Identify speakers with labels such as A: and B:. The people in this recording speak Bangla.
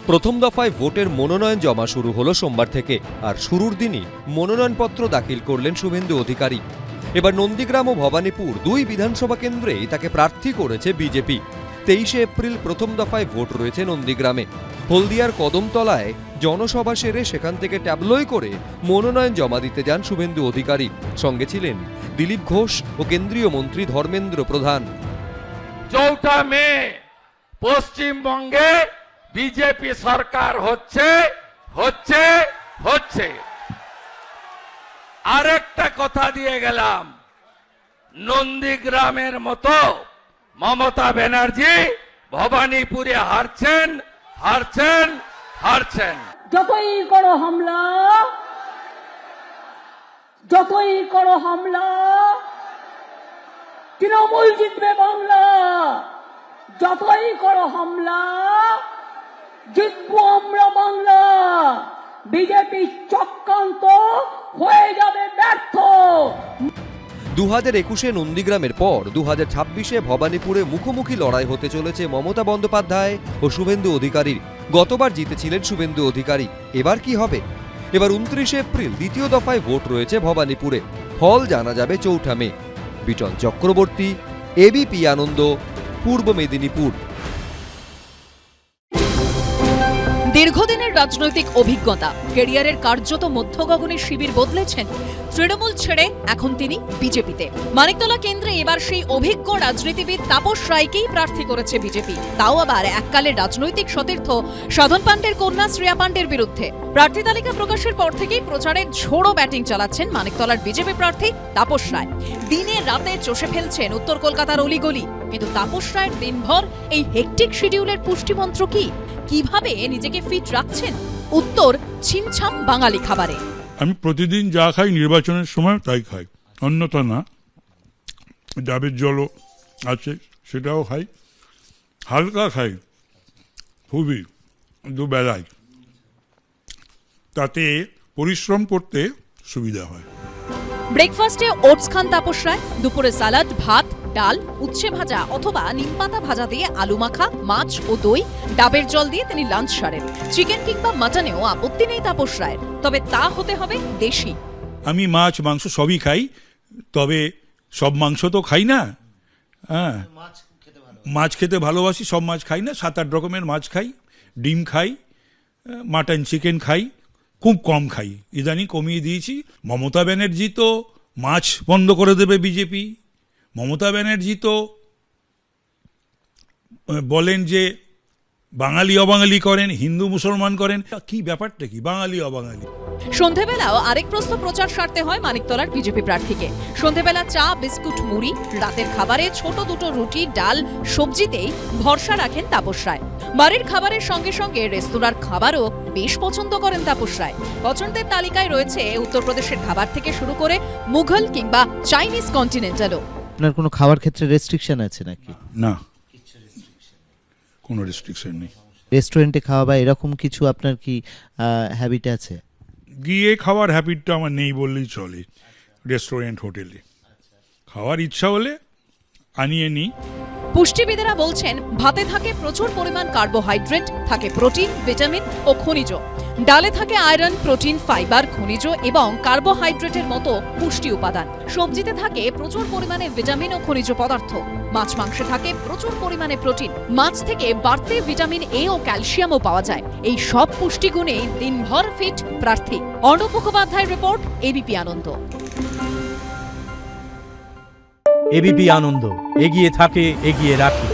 A: প্রথম দফায় ভোটের মনোনয়ন জমা শুরু হলো সোমবার থেকে, আর শুরুর দিনই মনোনয়নপত্র দাখিল করলেন শুভেন্দু অধিকারী। এবার নন্দীগ্রাম ও ভবানীপুর দুই বিধানসভা কেন্দ্রেই তাকে প্রার্থী করেছে বিজেপি। 23 এপ্রিল প্রথম দফায় ভোট রয়েছে নন্দীগ্রামে। হলদিয়ার কদমতলায় জনসভা সেরে সেখান থেকে ট্যাবলোয় করে মনোনয়ন জমা দিতে যান শুভেন্দু অধিকারী। সঙ্গে ছিলেন দিলীপ ঘোষ ও কেন্দ্রীয় মন্ত্রী ধর্মেন্দ্র প্রধান।
B: 4 মে পশ্চিমবঙ্গে বিজেপি সরকার হচ্ছে। আরেকটা কথা দিয়ে গেলাম, নন্দীগ্রামের মতো মমতা ব্যানার্জি ভবানীপুরে হারছেন।
C: যতই করো হামলা তৃণমূল জিতবে বাংলা। যতই করো হামলা জিতবো আমরা বাংলা। বিজেপি চক্রান্ত হয়ে যাবে ব্যর্থ।
A: 2021-এ নন্দীগ্রামের পর 2026-এ ভবানীপুরে মুখোমুখি লড়াই হতে চলেছে মমতা বন্দ্যোপাধ্যায় ও শুভেন্দু অধিকারীর। গতবার জিতেছিলেন শুভেন্দু অধিকারী, এবার কি হবে? এবার 29 এপ্রিল দ্বিতীয় দফায় ভোট রয়েছে ভবানীপুরে। ফল জানা যাবে 4 মে। বিটন চক্রবর্তী, এবিপি আনন্দ, পূর্ব মেদিনীপুর।
D: দীর্ঘদিনের রাজনৈতিক অভিজ্ঞতা, ক্যারিয়ারের কার্যত মধ্যগগনে শিবির বদলেছেন। তৃণমূল ছেড়ে এখন তিনি বিজেপিতে। মানিকতলা কেন্দ্রে এবার সেই অভিজ্ঞ রাজনীতিবিদ তাপস রায়কেই প্রার্থী করেছে বিজেপি, তাও আবার এককালের রাজনৈতিক সতীর্থ সাধন পাণ্ডের কন্যা শ্রেয়া পাণ্ডের বিরুদ্ধে। প্রার্থী তালিকা প্রকাশের পর থেকেই প্রচারের ঝোড়ো ব্যাটিং চালাচ্ছেন মানিকতলার বিজেপি প্রার্থী তাপস রায়। দিনে রাতে চষে ফেলছেন উত্তর কলকাতার অলিগলি। কিন্তু তাপস রায়ের দিনভর এই হেকটিক শিডিউলের পুষ্টিমন্ত্র কি? কিভাবে নিজেকে ফিট রাখছেন? উত্তর ছিমছাম বাঙালি খাবারে।
E: আমি প্রতিদিন যা খাই নির্বাচনের সময় তাই খাই, অন্যথা না। ডাবের জলও আছে, সেটাও খাই। হালকা খাই খুবই, দুবেলায়, তাতে পরিশ্রম করতে সুবিধা হয়।
D: ব্রেকফাস্টে ওটস খান তাপস রায়, দুপুরে সালাড, ভাত, ডাল, উচ্ছে ভাজা অথবা নিমপাতা ভাজা দিয়ে আলু মাখা, মাছ ও দই, ডাবের জল দিয়ে তিনি লাঞ্চ সারেন। চিকেন কিংবা মাটনেও আপত্তি নেই তাপস রায়ের, তবে তা হতে হবে দেশি।
E: আমি মাছ মাংস সবই খাই, তবে সব মাংস তো খাই না। হ্যাঁ, মাছ খেতে ভালোবাসি, সব মাছ খাই না। 7-8 রকমের মাছ খাই, ডিম খাই, মাটন চিকেন খাই, খুব কম খাই। ইদানিং কমিয়ে দিয়েছি। মমতা ব্যানার্জি তো মাছ বন্ধ করে দেবে বিজেপি। মমতা ব্যানার্জি তো বলেন যে বাঙালি অবাঙালি করেন, হিন্দু মুসলমান করেন। কি ব্যাপারটা কি বাঙালি অবাঙালি?
D: সন্ধেবেলাও আরেক প্রশ্ন প্রচার সারতে হয় মানিকতলার বিজেপি প্রার্থীকে। সন্ধেবেলা চা, বিস্কুট, মুড়ি, রাতের খাবারে ছোট দুটো রুটি, ডাল, সবজিতেই ভরসা রাখেন তাপস রায়। বাড়ির খাবারের সঙ্গে সঙ্গে রেস্তোরাঁর খাবারও বেশ পছন্দ করেন তাপস রায়। পছন্দের তালিকায় রয়েছে উত্তরপ্রদেশের খাবার থেকে শুরু করে মুঘল কিংবা চাইনিজ কন্টিনেন্টালও।
F: আপনার কোনো খাবার ক্ষেত্রে রেস্ট্রিকশন আছে নাকি?
E: না, কোনো রেস্ট্রিকশন নেই।
F: রেস্টুরেন্টে খাওয়া বা এরকম কিছু আপনার কি হ্যাবিট আছে?
E: গিয়ে খাওয়ার হ্যাবিটটা আমার নেই বললেই চলে। রেস্টুরেন্ট, হোটেলে খাওয়ার ইচ্ছা হলে আনিয়ে নিই।
D: পুষ্টিবিদেরা বলছেন ভাতে থাকে প্রচুর পরিমাণ কার্বোহাইড্রেট, থাকে প্রোটিন, ভিটামিন ও খনিজ। ডালে থাকে আয়রন, প্রোটিন, ফাইবার, খনিজ এবং কার্বোহাইড্রেটের মতো পুষ্টি উপাদান। সবজিতে থাকে প্রচুর পরিমাণে ভিটামিন ও খনিজ পদার্থ। মাছ মাংসে থাকে প্রচুর পরিমাণে প্রোটিন। মাছ থেকে বাড়তি ভিটামিন এ ও ক্যালসিয়ামও পাওয়া যায়। এই সব পুষ্টিগুণে দিনভর ফিট প্রার্থী। অর্ণব মুখোপাধ্যায়ের রিপোর্ট, এবিপি আনন্দ।
G: এবিপি আনন্দ, এগিয়ে থাকে, এগিয়ে রাখে।